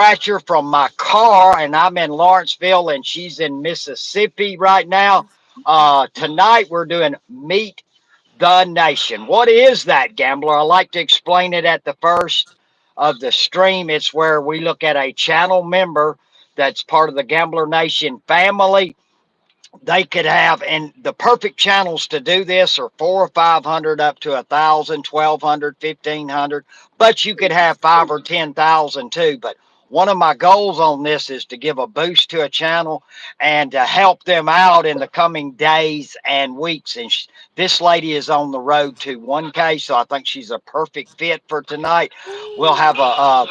Scratcher from my car, and I'm in Lawrenceville, and she's in Mississippi right now. Tonight we're doing Meet the Nation. What is that, Gambler? I like to explain it at the first of the stream. It's where we look at a channel member that's part of the Gambler Nation family. They could have, and the perfect channels to do this are 400 or 500 up to 1,000, 1,200, 1,500. But you could have 5 or 10,000 too. But one of my goals on this is to give a boost to a channel and to help them out in the coming days and weeks. And this lady is on the road to 1K, so I think she's a perfect fit for tonight. We'll have a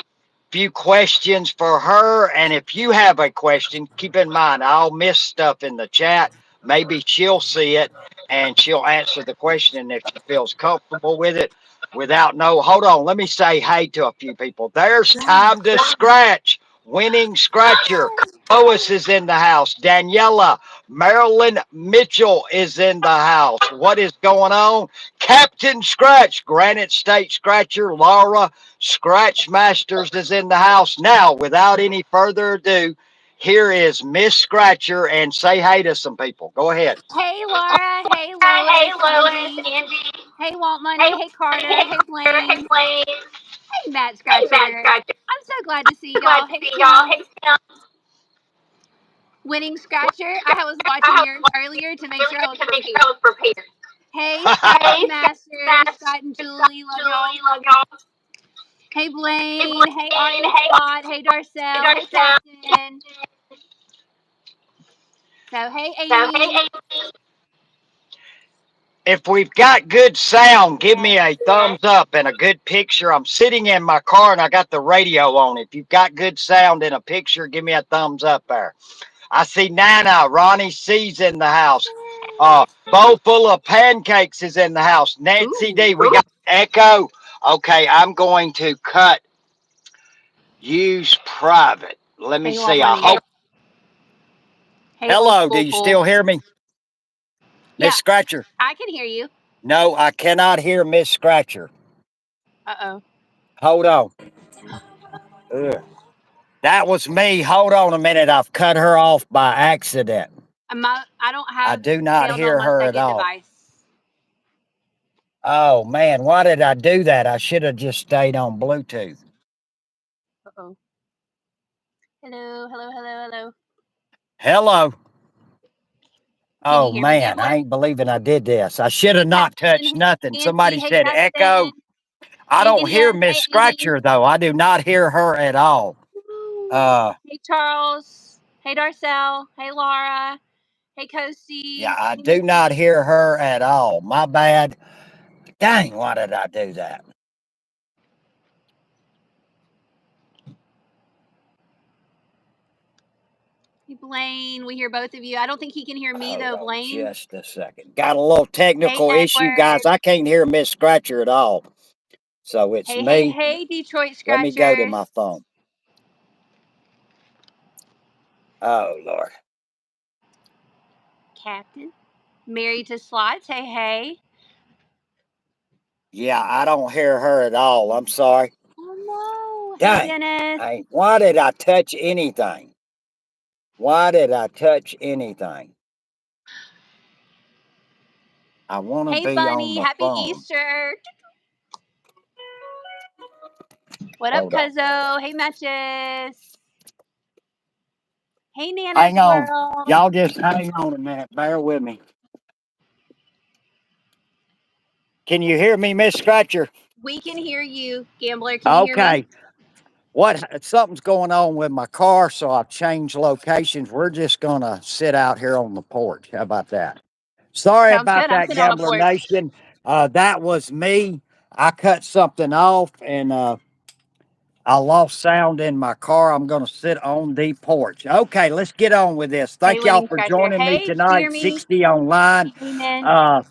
few questions for her. And if you have a question, keep in mind, I'll miss stuff in the chat. Maybe she'll see it and she'll answer the question if she feels comfortable with it without no. Hold on. Let me say hey to a few people. There's Time to Scratch, Winning Scratcher. Lois is in the house. Daniela, Marilyn Mitchell is in the house. What is going on? Captain Scratch, Granite State Scratcher, Laura Scratch Masters is in the house. Now, without any further ado, here is Miss Scratcher, and say hey to some people. Go ahead. Hey Laura, hey Lois, Angie, hey Want Money, hey Carter, hey Blaine, hey Matt Scratcher. I'm so glad to see y'all. Hey Tim, Winning Scratcher. I was watching yours earlier to make sure I was prepared. Hey Scratch Masters, Scott and Julie, love y'all. Hey Blaine, hey Artist Spot, hey Darcel, hey Preston. So hey Amy. If we've got good sound, give me a thumbs up and a good picture. I'm sitting in my car and I got the radio on. If you've got good sound and a picture, give me a thumbs up there. I see Nana, Ronnie C's in the house. Bowl full of pancakes is in the house. Nancy D, we got Echo. Okay, I'm going to cut use private. Let me Hey, Want see. I Money. hope. Hey, old Hello, do school you fool. still hear me? Yeah, Miss Scratcher? I can hear you. No, I cannot hear Miss Scratcher. Uh-oh. Hold on. Ugh. That was me. Hold on a minute. I've cut her off by accident. I don't I have do not sound on hear my her at second all. device. Oh, man. Why did I do that? I should have just stayed on Bluetooth. Uh-oh. Hello, hello, hello, hello. Hello. Can you Oh, hear me, man. Gambler? I ain't believing I did this. I should have not touched nothing. Nancy, Somebody hey said echo. Justin. I don't hear Anya, Miss hey Amy. Scratcher, though. I do not hear her at all. Hey Charles. Hey Darcel. Hey Laura. Hey Yeah, Coasty. I Hey do Missy. not hear her at all. My bad. Dang, why did I do that? Hey Blaine. We hear both of you. I don't think he can hear me Hold though, on Blaine. just a second. Got a little Hey technical issue, guys. Edward. I can't hear Miss Scratcher at all. So it's Hey, hey, me. hey, Detroit Let me go to Scratcher. my phone. Oh, Lord. Captain. Married to Slots. Hey, hey. Yeah, I don't hear her at all. I'm sorry. Oh no. Hey, Dang. Dennis. Why did I touch anything? Why did I touch anything? I want to Hey, be on Bunny. the Happy phone. Easter. What up, Hold on. Cuzzo? Hey, Matches. Hey, Nana's Hang on. World. Y'all just hang on a minute. Bear with me. Can you hear me, Miss Scratcher? We can hear you, Gambler. Can you hear me? Okay. Something's going on with my car, so I've changed locations. We're just gonna sit out here on the porch. How about that? Sorry Sounds about good. I'm that, sitting on a Gambler porch. Nation. That was me. I cut something off and I lost sound in my car. I'm gonna sit on the porch. Okay, let's get on with this. Hey, Thank y'all Winning for Scratcher. joining me Hey, tonight. Jeremy. 60 online. Amen. Uh,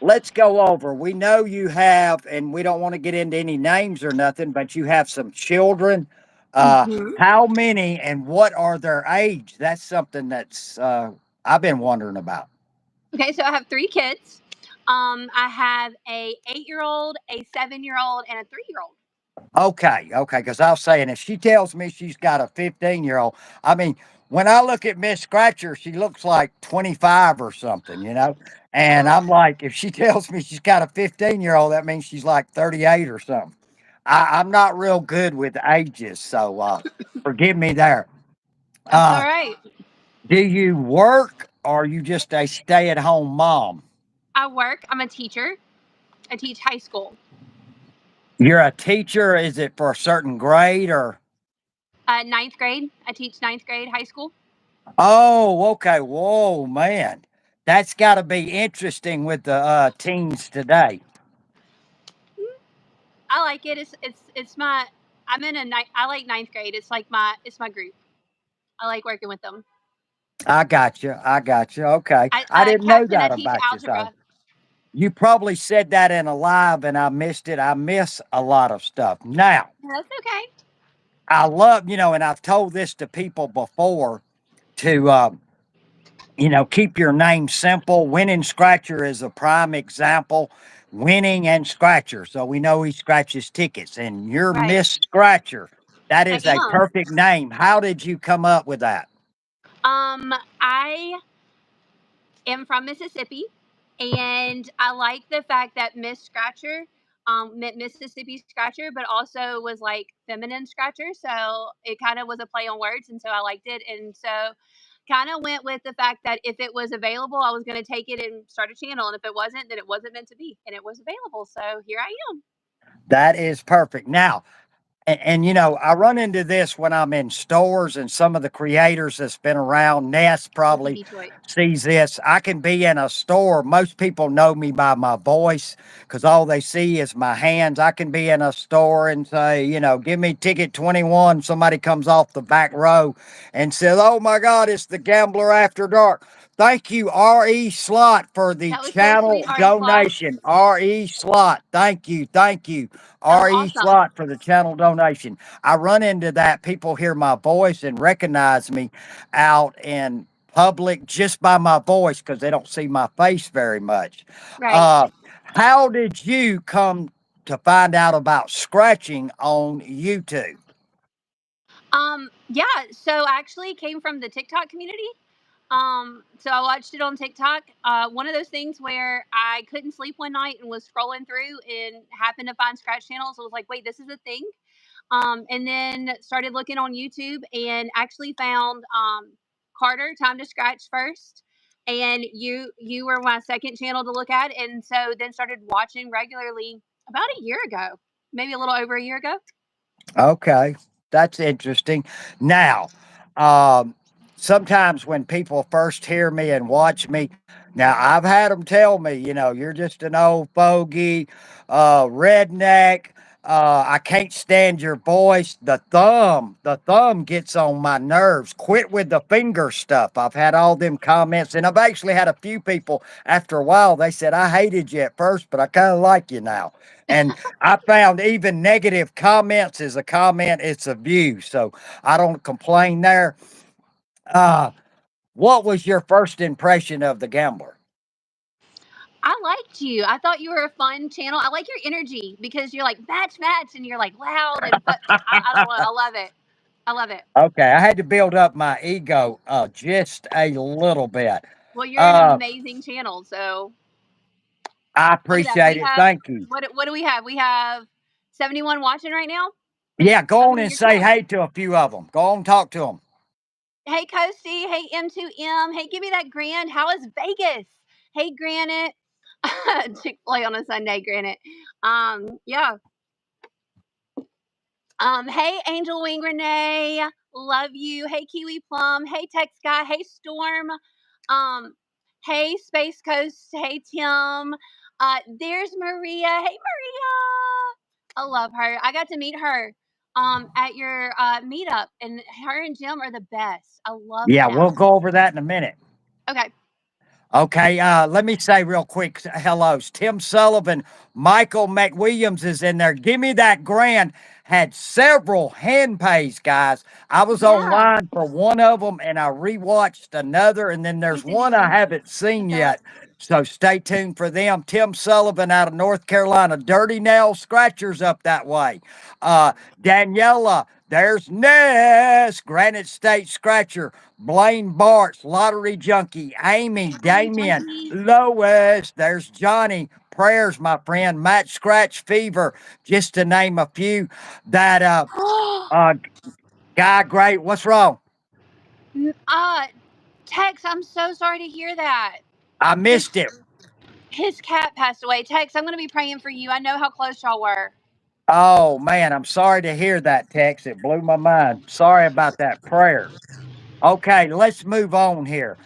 let's go over. We know you have, and we don't want to get into any names or nothing, but you have some children. Mm-hmm. How many and what are their age? That's something that's I've been wondering about. Okay, so I have 3 kids. I have a 8-year-old, a 7-year-old, and a 3-year-old. Okay, okay, because I was saying if she tells me she's got a 15-year-old, I mean, when I look at Miss Scratcher, she looks like 25 or something, you know? And I'm like, if she tells me she's got a 15-year-old, that means she's like 38 or something. I'm not real good with ages, so forgive me there. That's all Uh, right. do you work or are you just a stay-at-home mom? I work. I'm a teacher. I teach high school. You're a teacher. Is it for a certain grade or? Ninth grade. I teach ninth grade high school. Oh, okay. Whoa, man. That's got to be interesting with the teens today. I like it. It's my. I'm in a night. I like ninth grade. It's my group. I like working with them. I got you. I got you. Okay. I I didn't know Captain. I that teach about you. So algebra. you probably said that in a live and I missed it. I miss a lot of stuff. Now, That's okay. I love, and I've told this to people before to, keep your name simple. Winning Scratcher is a prime example. Winning and Scratcher. So we know he scratches tickets. And you're Right. Miss Scratcher. That I is a am. perfect name. How did you come up with that? I am from Mississippi, and I like the fact that Miss Scratcher meant Mississippi Scratcher, but also was like feminine Scratcher. So it kind of was a play on words, and so I liked it. And so kind of went with the fact that if it was available, I was going to take it and start a channel, and if it wasn't, then it wasn't meant to be, and it was available. So here I am. That is perfect. Now, and I run into this when I'm in stores and some of the creators that's been around. Ness I live in probably Detroit. sees this. I can be in a store. Most people know me by my voice because all they see is my hands. I can be in a store and say, give me ticket 21. Somebody comes off the back row and says, oh my God, it's the Gambler After Dark. Thank you, R.E. Slot, for the That was so channel sweet, Ari Slot. donation. R.E. Slot. Thank you. Thank you. That was R.E. awesome. Slot for the channel donation. I run into that. People hear my voice and recognize me out in public just by my voice because they don't see my face very much. Right. Uh, how did you come to find out about scratching on YouTube? Yeah, so I actually came from the TikTok community. So I watched it on TikTok. One of those things where I couldn't sleep one night and was scrolling through and happened to find scratch channels. I was like, wait, this is a thing. And then started looking on YouTube and actually found Carter Time to Scratch first. And you were my second channel to look at, and so then started watching regularly about a year ago, maybe a little over a year ago. Okay, that's interesting. Now, um, sometimes when people first hear me and watch me, now I've had them tell me, you're just an old fogey, redneck. I can't stand your voice. The thumb gets on my nerves. Quit with the finger stuff. I've had all them comments, and I've actually had a few people after a while. They said I hated you at first, but I kind of like you now. And I found even negative comments is a comment, it's a view. So I don't complain there. Uh, what was your first impression of the Gambler? I liked you. I thought you were a fun channel. I like your energy because you're like match match and you're like loud and but I don't know. I love it. I love it. Okay, I had to build up my ego just a little bit. Well, you're an Uh, amazing channel. So I look at that. appreciate We it. have Thank you. what do we have? We have 71 watching right now. Yeah, go on Welcome to and your say club. hey to a few of them. Go on and talk to them. Hey Coasty. Hey M2M. Hey, give me that Grand. How is Vegas? Hey Granite. Chick-fil-A on a Sunday, Granite. Yeah. Hey, Angel Wing Renee, love you. Hey, Kiwi Plum. Hey, Tex Guy. Hey, Storm. Um, hey, Space Coast. Hey, Tim. There's Maria. Hey, Maria. I love her. I got to meet her at your meetup, and her and Jim are the best. I love Yeah, we'll them. go over that in a minute. Okay. Okay, let me say real quick hellos. Tim Sullivan, Michael McWilliams is in there. Give me that grand. had several hand pays, guys. I was Yeah. online for one of them and I rewatched another, and then there's Is it one I haven't seen that? yet. So stay tuned for them. Tim Sullivan out of North Carolina, Dirty Nail Scratchers up that way. Daniela, there's Ness, Granite State Scratcher, Blaine Bartz, Lottery Junkie, Amy, Hey, Damien, Junkie. Lois, there's Johnny. Prayers, my friend, Matt Scratch Fever, just to name a few. That uh guy, great. What's wrong? uh, Tex, I'm so sorry to hear that. I His missed it. his cat passed away. Tex, I'm gonna be praying for you. I know how close y'all were. Oh man, I'm sorry to hear that, Tex. It blew my mind. Sorry about that prayer. Okay, let's move on here.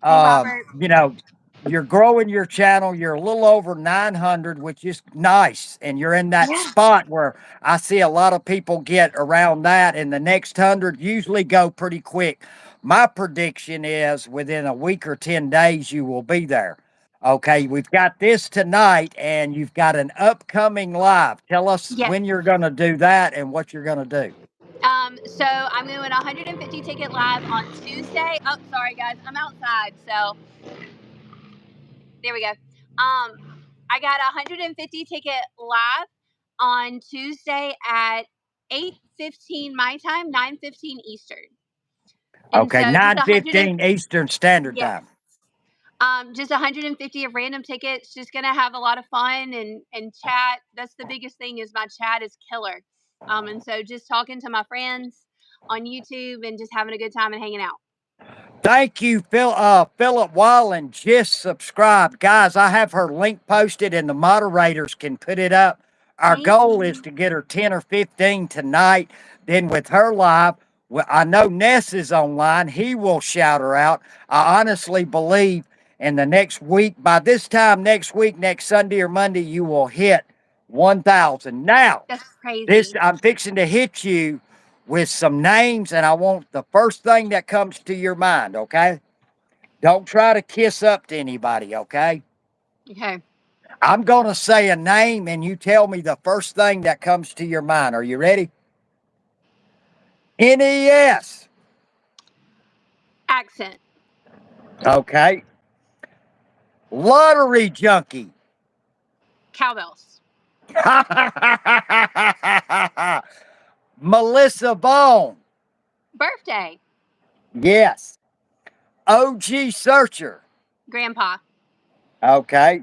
Hey, Robert. You know, you're growing your channel. You're a little over 900, which is nice. And you're in that Yeah. spot where I see a lot of people get around that, and the next 100 usually go pretty quick. My prediction is within a week or 10 days, you will be there. Okay, we've got this tonight, and you've got an upcoming live. Tell us Yes. when you're going to do that and what you're going to do. So I'm doing 150 ticket live on Tuesday. Oh, sorry guys, I'm outside. So there we go. I got 150 ticket live on Tuesday at 8:15 my time, 9:15 Eastern. And Okay, so just 100 9:15 Eastern Standard yes. Time. Just 150 of random tickets. Just gonna have a lot of fun and chat. That's the biggest thing is my chat is killer. And so just talking to my friends on YouTube and just having a good time and hanging out. Thank you, Philip Wallen. Just subscribed. Guys, I have her link posted and the moderators can put it up. Our Thank goal is you. to get her 10 or 15 tonight. Then with her live, well, I know Ness is online. He will shout her out. I honestly believe in the next week, by this time next week, next Sunday or Monday, you will hit 1,000. Now, That's this crazy. I'm fixing to hit you with some names, and I want the first thing that comes to your mind, okay? Don't try to kiss up to anybody, okay? Okay. I'm going to say a name, and you tell me the first thing that comes to your mind. Are you ready? NES. Accent. Okay. Lottery Junkie. Cowbells. Melissa Bone. Birthday. Yes. OG Searcher. Grandpa. Okay.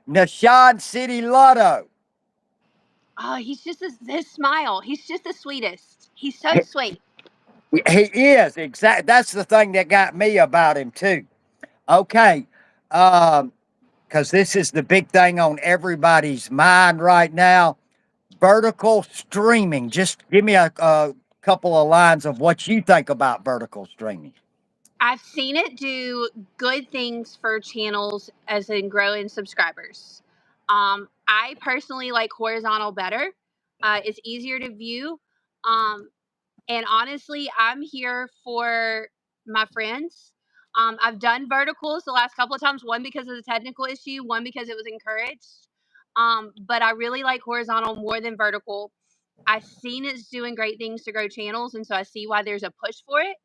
Nashad City Lotto. Oh, he's just his smile. He's just the sweetest. He's so sweet. He is exact. That's the thing that got me about him too. Okay, because this is the big thing on everybody's mind right now. Vertical streaming. Just give me a couple of lines of what you think about vertical streaming. I've seen it do good things for channels as in growing subscribers. I personally like horizontal better. It's easier to view. Um, and honestly, I'm here for my friends. I've done verticals the last couple of times, one because of the technical issue, one because it was encouraged. But I really like horizontal more than vertical. I've seen it's doing great things to grow channels, and so I see why there's a push for it.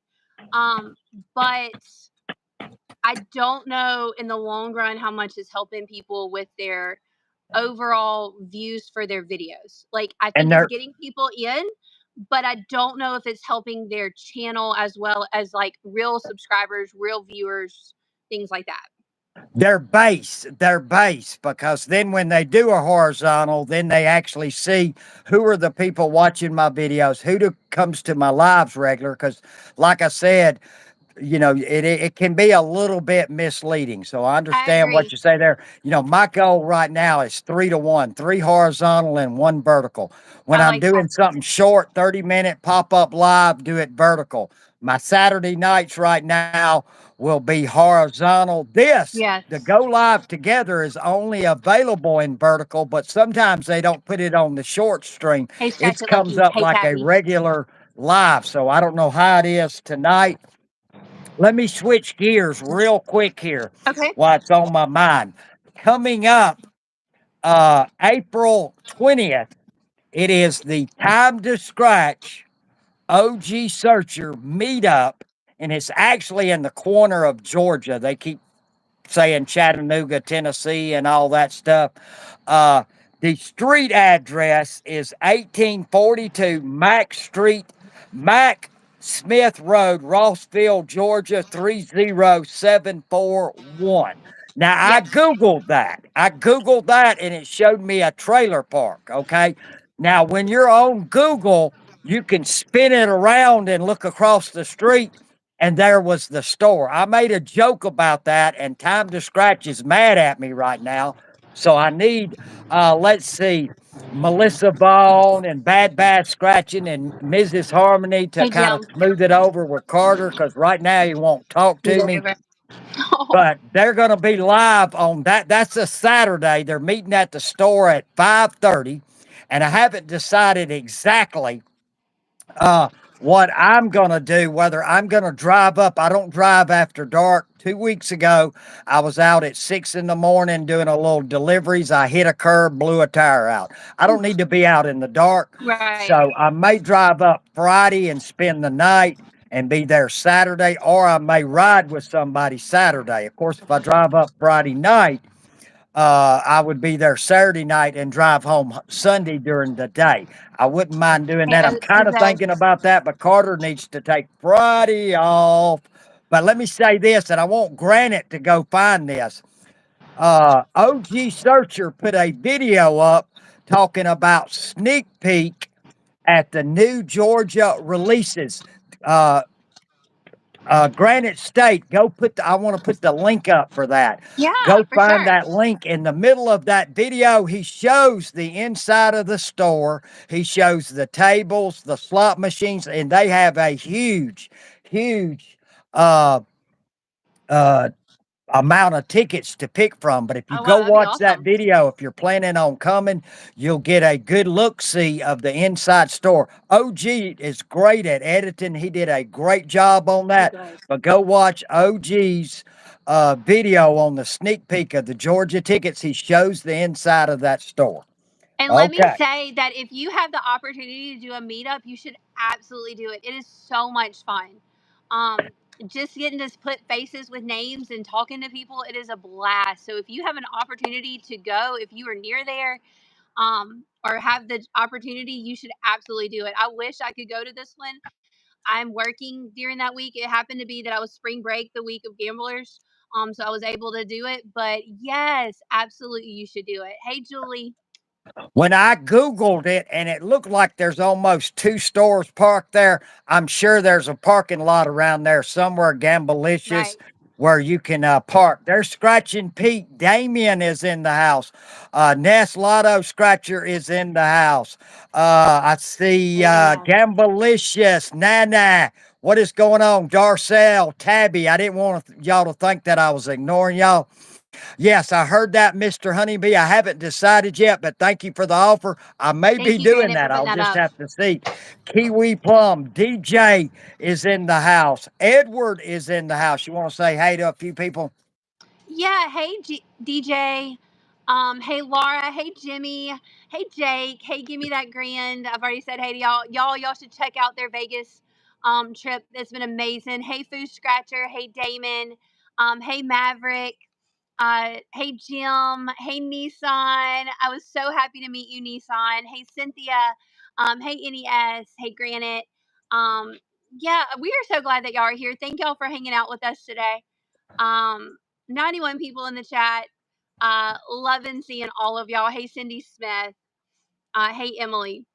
Um, but I don't know in the long run how much is helping people with their overall views for their videos. Like, I And think it's they're getting people in, but I don't know if it's helping their channel as well as like real subscribers, real viewers, things like that. their base, because then when they do a horizontal, then they actually see who are the people watching my videos, comes to my lives regular. Because, like I said, it can be a little bit misleading. So I I understand what agree. you say there. My goal right now is 3 to 1, three horizontal and one vertical. When I I'm like that. doing something short, 30-minute pop up live, do it vertical. My Saturday nights right now will be horizontal. The Yes. go live together is only available in vertical, but sometimes they don't put it on the short stream. Hey, It Scratch It comes Lucky. up Hey, like a Cappy. regular live. So I don't know how it is tonight. Let me switch gears real quick here Okay. while it's on my mind. Coming up April 20th It is the Time to Scratch OG Searcher meetup, and it's actually in the corner of Georgia. They keep saying Chattanooga, Tennessee, and all that stuff. Uh, the street address is 1842 Mac Street, Mac Smith Road, Rossville, Georgia 30741. Now I Yes. googled that. And it showed me a trailer park. Okay. Now when you're on Google, you can spin it around and look across the street, and there was the store. I made a joke about that, and Time to Scratch is mad at me right now. So I need, let's see, Melissa Vaughn and Bad Scratching and Mrs. Harmony to Hey, kind of Jim. smooth it over with Carter, because right now he won't talk He's to me. over. Oh, But they're going to be live on that. That's a Saturday. They're meeting at the store at 5:30, and I haven't decided exactly uh, what I'm going to do, whether I'm going to drive up. I don't drive after dark. 2 weeks ago, I was out at 6 in the morning doing a little deliveries. I hit a curb, blew a tire out. I don't need to be out in the dark. right. So I may drive up Friday and spend the night and be there Saturday, or I may ride with somebody Saturday. Of course, if I drive up Friday night, I would be there Saturday night and drive home Sunday during the day. I wouldn't mind doing Hey, that. I'm kind of Zez. thinking about that, but Carter needs to take Friday off. But let me say this, and I want Granite to go find this. OG Searcher put a video up talking about sneak peek at the new Georgia releases. Uh, Granite State, go put I want to put the link up for that. Yeah, Go for find sure. that link. In the middle of that video, he shows the inside of the store. He shows the tables, the slot machines, and they have a huge uh uh amount of tickets to pick from. But if you Oh, go wow, that'd be watch that awesome. video, if you're planning on coming, you'll get a good look see of the inside store. OG is great at editing. He did a great job on He that. does. But go watch OG's video on the sneak peek of the Georgia tickets. He shows the inside of that store. And let me Okay. say that if you have the opportunity to do a meetup, you should absolutely do it. It is so much fun. Um, just getting to put faces with names and talking to people, it is a blast. So if you have an opportunity to go, if you are near there, or have the opportunity, you should absolutely do it. I wish I could go to this one. I'm working during that week. It happened to be that I was spring break the week of Gamblers. So I was able to do it. But yes, absolutely, you should do it. Hey, Julie. When I Googled it and it looked like there's almost two stores parked there, I'm sure there's a parking lot around there somewhere, Gambalicious, Right. where you can park. There's Scratching Pete. Damien is in the house. Ness Lotto Scratcher is in the house. I see Hey, Ness. Gambalicious, Nana. What is going on? Darcel, Tabby. I didn't want y'all to think that I was ignoring y'all. Yes, I heard that, Mr. Honeybee. I haven't decided yet, but thank you for the offer. I may Thank be you, doing Granite, for that. putting I'll that just up. have to see. Kiwi Plum, DJ is in the house. Edward is in the house. You want to say hey to a few people? Yeah. Hey, DJ. Hey, Laura. Hey, Jimmy. Hey, Jake. Hey, give me that grand. I've already said hey to y'all. Y'all should check out their Vegas trip. It's been amazing. Hey, Food Scratcher. Hey, Damon. Hey, Maverick. Hey, Jim. Hey, Nissan. I was so happy to meet you, Nissan. Hey, Cynthia. Hey, NES. Hey, Granite. Um, yeah, we are so glad that y'all are here. Thank y'all for hanging out with us today. Um, 91 people in the chat. Loving seeing all of y'all. Hey, Cindy Smith. Hey, Emily.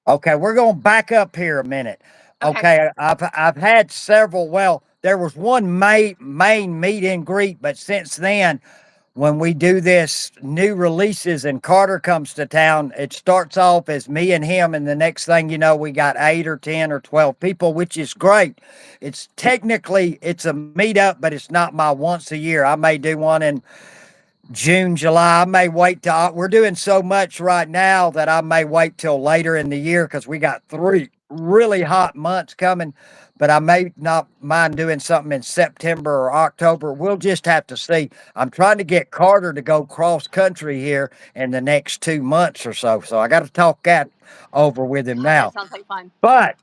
Okay, we're going to back up here a minute. Okay. Okay, I've had several. Well, there was one main meet and greet, but since then, when we do this new releases and Carter comes to town, it starts off as me and him, and the next thing you know, we got 8 or 10 or 12 people, which is great. It's technically it's a meetup, but it's not my once a year. I may do one in June, July. I may wait till we're doing so much right now that I may wait till later in the year because we got really hot months coming, but I may not mind doing something in September or October. We'll just have to see. I'm trying to get Carter to go cross country here in the next 2 months or so. So I got to talk that over with him God, that now. sounds like fun. But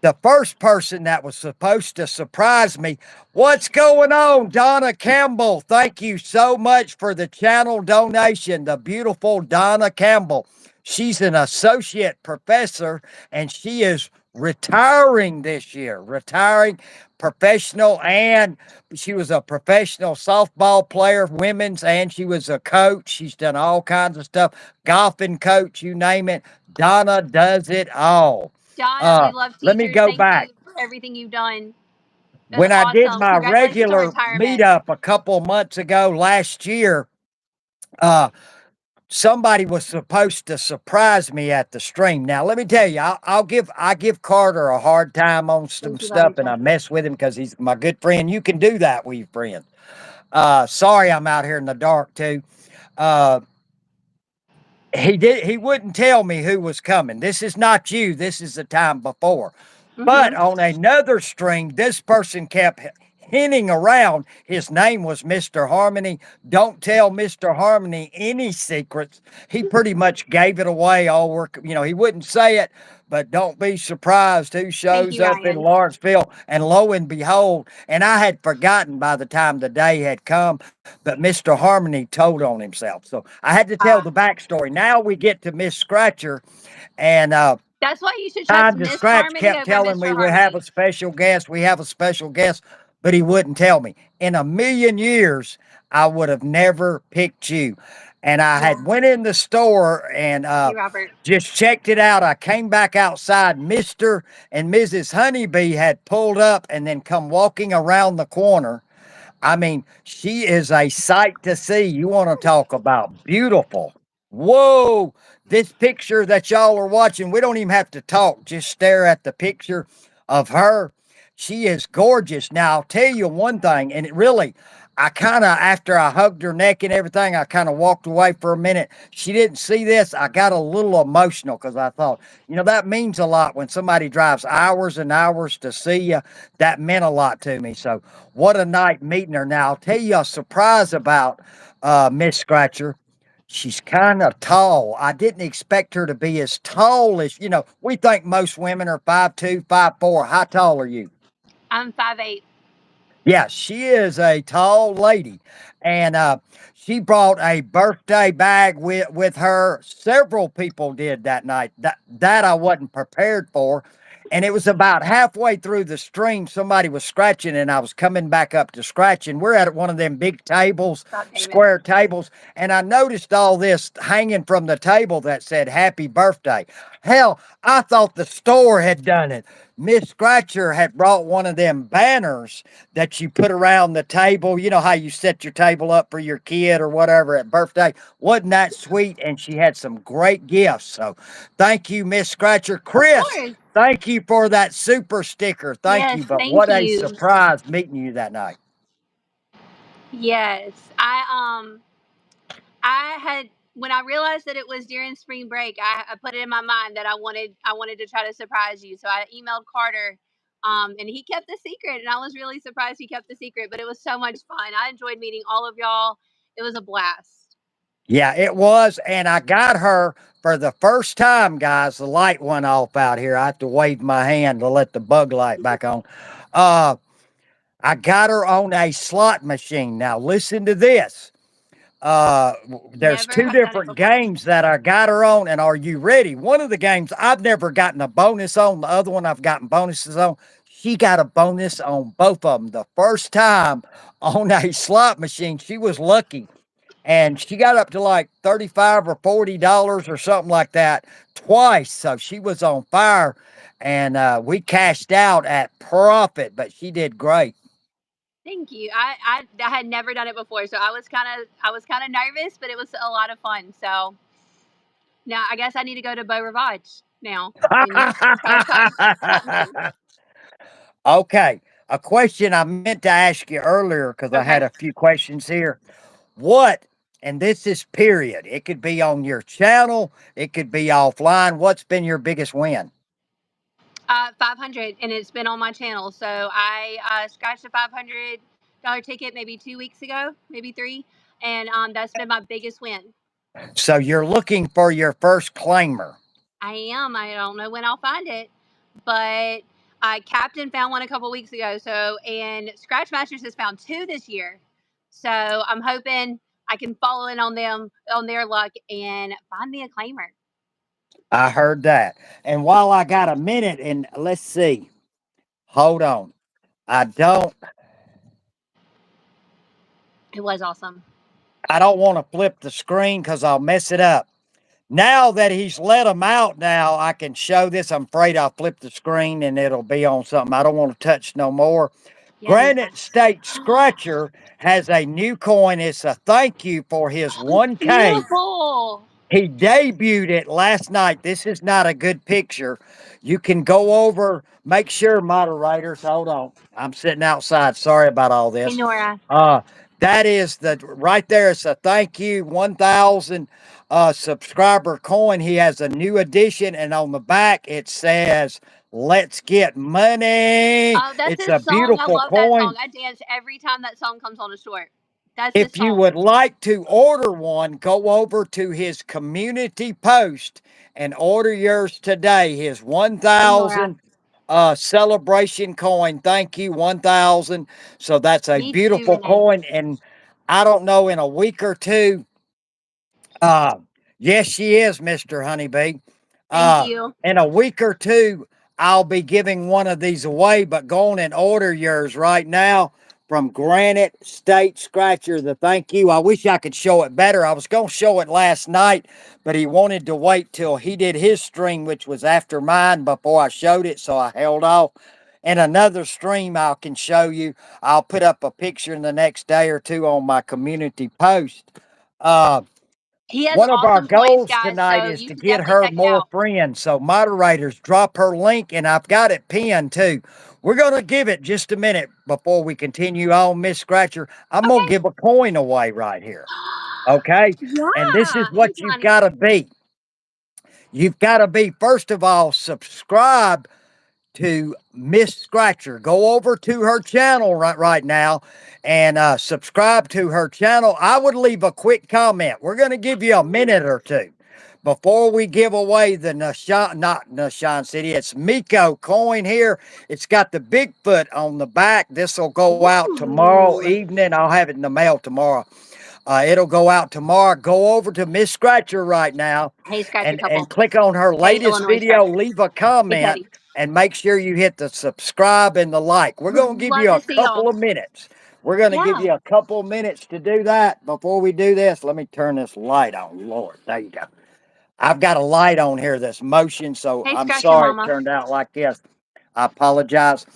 the first person that was supposed to surprise me. What's going on, Donna Campbell? Thank you so much for the channel donation. The beautiful Donna Campbell. She's an associate professor and she is retiring this year, retiring professional, and she was a professional softball player, women's, and she was a coach. She's done all kinds of stuff, golfing coach, you name it. Donna does it all. Donna, we Uh, love Let me teachers. go Thank back. you for everything you've done. That's When I did awesome. my Congratulations on regular retirement. meetup a couple months ago last year, uh, somebody was supposed to surprise me at the stream. Now, let me tell you, I give Carter a hard time on some Thank you. Love you stuff, and too. I mess with him because he's my good friend. You can do that with your friends. Sorry, I'm out here in the dark too. Uh, he wouldn't tell me who was coming. This is not you. This is the time before. But Mm-hmm. on another string, this person kept hinting around. His name was Mr. Harmony. Don't tell Mr. Harmony any secrets. He pretty much gave it away all work. He wouldn't say it, but don't be surprised who Thank shows you, up in Ryan. Lawrenceville. And lo and behold, and I had forgotten by the time the day had come, but Mr. Harmony told on himself. So I had to tell the backstory. Now we get to Miss Scratcher. And That's why you should trust Time to Miss Scratch Harmony kept over telling Mr. me we have Harmony. a special guest, we have a special guest, but he wouldn't tell me. In a million years, I would have never picked you. And I Yeah. had went in the store and Hey, Robert. just checked it out. I came back outside. Mr. and Mrs. Honeybee had pulled up and then come walking around the corner. I mean, she is a sight to see. You want to talk about beautiful. Whoa, this picture that y'all are watching, we don't even have to talk, just stare at the picture of her. She is gorgeous. Now, I'll tell you one thing, and it really, I kind of, after I hugged her neck and everything, I kind of walked away for a minute. She didn't see this. I got a little emotional because I thought, that means a lot when somebody drives hours and hours to see you. That meant a lot to me. So, what a night meeting her. Now, I'll tell you a surprise about Miss Scratcher. She's kind of tall. I didn't expect her to be as tall as, we think most women are 5'2", 5'4". How tall are you? I'm 5'8". Yeah, she is a tall lady, and she brought a birthday bag with her. Several people did that night. That I wasn't prepared for, and it was about halfway through the stream. Somebody was scratching, and I was coming back up to scratching. We're at one of them big tables, Stop, David. square tables, and I noticed all this hanging from the table that said "Happy Birthday." Hell, I thought the store had done it. Miss Scratcher had brought one of them banners that you put around the table. You know how you set your table up for your kid or whatever at birthday? Wasn't that sweet? And she had some great gifts. So thank you, Miss Scratcher. Of Chris, course. thank you for that super sticker. Thank Yes, you. But thank what a you. surprise meeting you that night. Yes. I had when I realized that it was during spring break, I put it in my mind that I wanted to try to surprise you. So I emailed Carter, and he kept the secret, and I was really surprised he kept the secret. But it was so much fun. I enjoyed meeting all of y'all. It was a blast. Yeah, it was. And I got her for the first time, guys. The light went off out here. I have to wave my hand to let the bug light back on. Uh, I got her on a slot machine. Now, listen to this. There's Never two have done it different before. games that I got her on, and are you ready? One of the games I've never gotten a bonus on, the other one I've gotten bonuses on. She got a bonus on both of them. The first time on a slot machine, she was lucky, and she got up to like 35 or $40 or something like that twice. So she was on fire, and we cashed out at profit, but she did great. Thank you. I had never done it before, so I was kind of nervous, but it was a lot of fun. So now I guess I need to go to Beau Rivage now and try to slot machine. Okay. A question I meant to ask you earlier because I had Okay. a few questions here. What, and this is period, it could be on your channel, it could be offline. What's been your biggest win? 500, and it's been on my channel. So I scratched a $500 ticket maybe 2 weeks ago, maybe three, and that's been my biggest win. So you're looking for your first claimer. I am. I don't know when I'll find it, but Captain found one a couple weeks ago. So, and Scratch Masters has found two this year. So I'm hoping I can follow in on them on their luck and find me a claimer. I heard that. And while I got a minute, and let's see, hold on. I don't It was awesome. I don't want to flip the screen because I'll mess it up. Now that he's let them out, now I can show this. I'm afraid I'll flip the screen and it'll be on something I don't want to touch no more. Granite Yes. State Scratcher has a new coin. It's a thank you for his 1K. Beautiful. He debuted it last night. This is not a good picture. You can go over, make sure, moderators, hold on. I'm sitting outside. Sorry about all Hey, this. Nora. Uh, that is the right there. It's a thank you 1,000 subscriber coin. He has a new edition, and on the back it says, "Let's get money." Oh, that's It's his a song. I beautiful love that song. coin. I dance every time that song comes on a store. That's his If you song. would like to order one, go over to his community post and order yours today. His Hey, Nora. 1,000 celebration coin. Thank you, 1,000. So that's a Me too, beautiful Renee. coin. And I don't know, in a week or two, uh, yes, she is, Mr. Honeybee. Thank Uh, you. in a week or two, I'll be giving one of these away, but go on and order yours right now from Granite State Scratcher. The thank you. I wish I could show it better. I was going to show it last night, but he wanted to wait till he did his stream, which was after mine, before I showed it, so I held off. And another stream I can show you. I'll put up a picture in the next day or two on my community post. Uh, He has One of our awesome coins, goals guys. tonight So is you to should get definitely her check it more out. friends. So, moderators, drop her link, and I've got it pinned too. We're going to give it just a minute before we continue on, Miss Scratcher. I'm going to Okay. give a coin away right here. Okay. And this is Yeah. Hey, what you've Johnny. got to be. You've got to be, first of all, subscribe to Miss Scratcher. Go over to her channel right now and subscribe to her channel. I would leave a quick comment. We're going to give you a minute or two before we give away the not Nashan City. It's Miko coin here. It's got the Bigfoot on the back. This will go out tomorrow Ooh. evening. I'll have it in the mail tomorrow. It'll go out tomorrow. Go over to Miss Scratcher right now Hey, Scratcher and couple. click on her Hey, latest Illinois video. Scratcher. Leave a Hey, comment Teddy. and make sure you hit the subscribe and the like. We're Would going to give love you to a see y'all. couple of minutes. We're going to give Yeah. you a couple of minutes to do that. Before we do this, let me turn this light on. Lord, there you go. I've got a light on here that's motion, so Hey, I'm Scratcher sorry it Mama. turned out like this. I apologize.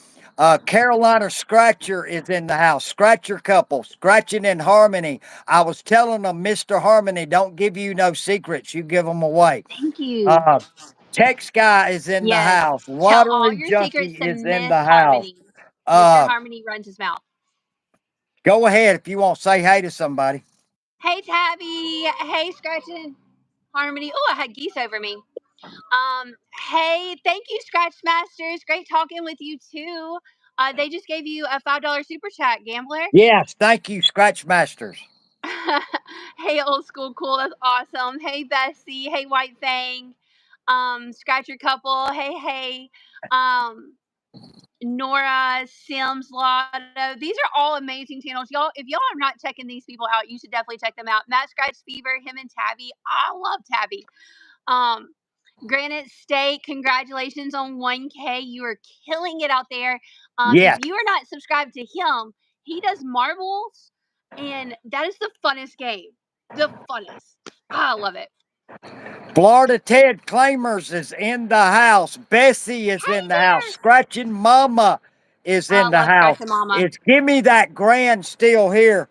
Carolina Scratcher is in the house. Scratcher couple, scratching in harmony. I was telling them, Mr. Harmony, don't give you no secrets. You give them away. Thank you. Uh, Text guy is in the Yes. house. Tell all Lottery your junkie secrets to is in Miss the house. Harmony. Mr. Uh, Harmony runs his mouth. Go ahead if you want to say hey to somebody. Hey, Tabby. Hey, Scratching Harmony. Oh, I had geese over me. Hey, thank you, Scratch Masters. Great talking with you too. They just gave you a $5 super chat, Gambler. Yes, thank you, Scratch Masters. Hey, old school cool. That's awesome. Hey, Bessie. Hey, White Fang. Scratcher couple. Hey, hey. Um, Nora, Sims, Lotto. These are all amazing channels. Y'all, if y'all are not checking these people out, you should definitely check them out. Matt Scratch Fever, him and Tabby. I love Tabby. Um, Granite State, congratulations on 1K. You are killing it out there. If Yes. you are not subscribed to him, he does marbles, and that is the funnest game. The funnest. I love it. Florida Ted Claimers is in the house. Bessie is Hey in the house. there. Scratching Mama is I in the love house. Scratch and Mama. It's Gimme That Grand still here.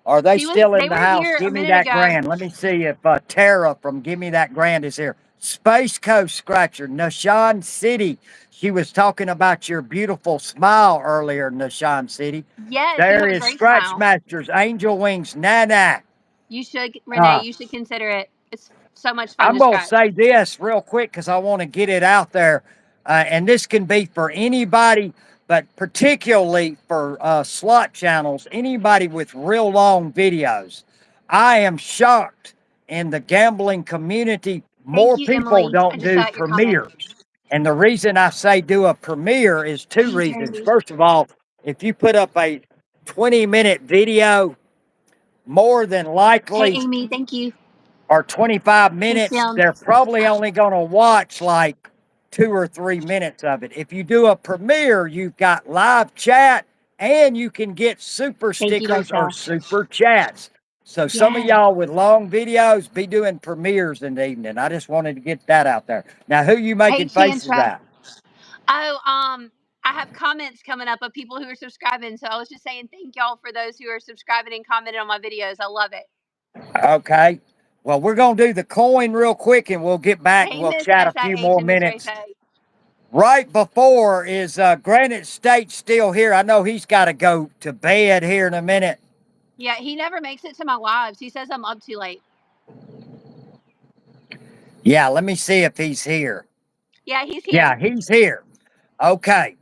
Are they She was. still in They the were house? here a Give me minute that ago. grand. Let me see if Tara from Give Me That Grand is here. Space Coast Scratcher, Nashan City. She was talking about your beautiful smile earlier, Nashan City. Yes, you There have a is great Scratch smile. Masters, Angel Wings, Nana. You should, Renee. Uh, You should consider it. It's so much fun I'm to going to scratch. say this real quick because I want to get it out there. and this can be for anybody, but particularly for slot channels, anybody with real long videos. I am shocked in the gambling community, Thank more you, people Emily. I don't just do got your comment. premieres. And the reason I say do a premiere is two Hey, reasons. Jeremy. First of all, if you put up a 20-minute video, more than Hey, likely, Amy. Thank you. or 25 Hey, minutes, Sim. they're probably only going to watch like 2 or 3 minutes of it. If you do a premiere, you've got live chat and you can get super Thank you, stickers or Marcel. super chats. So some of Yes. y'all with long videos be doing premieres in the evening. I just wanted to get that out there. Now, who you Hey, making faces Chantra. at? Oh, I have comments coming up of people who are subscribing. So I was just saying thank y'all for those who are subscribing and commenting on my videos. I love it. Okay. Well, we're going to do the coin real quick and we'll get back and Hey, we'll Miss chat a few SIH more and Miss minutes. Race. Right before is Granite State still here? I know he's got to go to bed here in a minute. Yeah, he never makes it to my lives. He says I'm up too late. Yeah, let me see if he's here. Yeah, he's Yeah, here. he's here. Okay.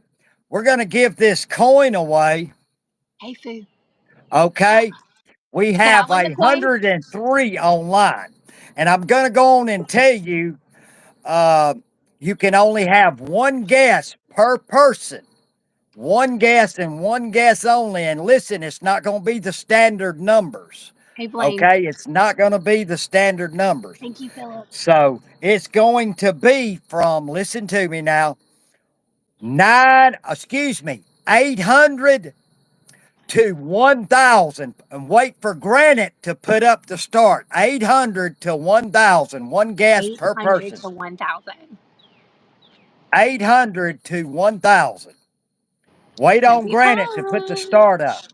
We're going to give this coin away. Hey, Foo. Okay. We Can I have win the coin? 103 online. And I'm going to go on and tell you uh, you can only have one guess per person. One guess and one guess only. And listen, it's not going to be the standard numbers. Hey, Blaine. Okay, it's not going to be the standard numbers. Thank you, Philip. So it's going to be from, listen to me now, 800 to 1,000. And wait for Granite to put up the start. 800 to 1,000. One guess per 800 person. to 1,000. 800 to 1,000. Wait Here on we Granite to put the come. start up.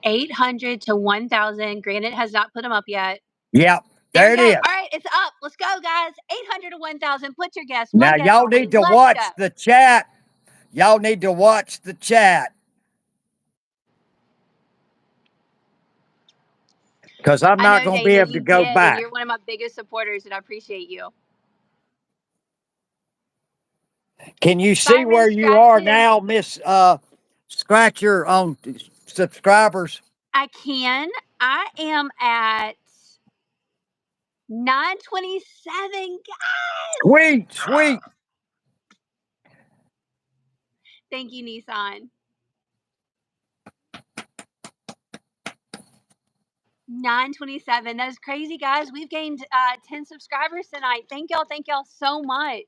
800 to 1,000. Granted, has not put them up yet. Yep, There there we it go. All is. right, it's up. Let's go, guys. 800 to 1,000. Put your guess. One Now, guess y'all only. need to Let's go. watch the chat. Y'all need to watch the chat. Because I'm I not know, going to be Dana, able to you go did, and back. you're one of my biggest supporters, and I appreciate you. Can you see Byron where you are Scratches. now, Miss Scratcher, on subscribers? I can. I am at 927, guys. Sweet, sweet. Thank you, Nissan. 927. That is crazy, guys. We've gained 10 subscribers tonight. Thank y'all. Thank y'all so much.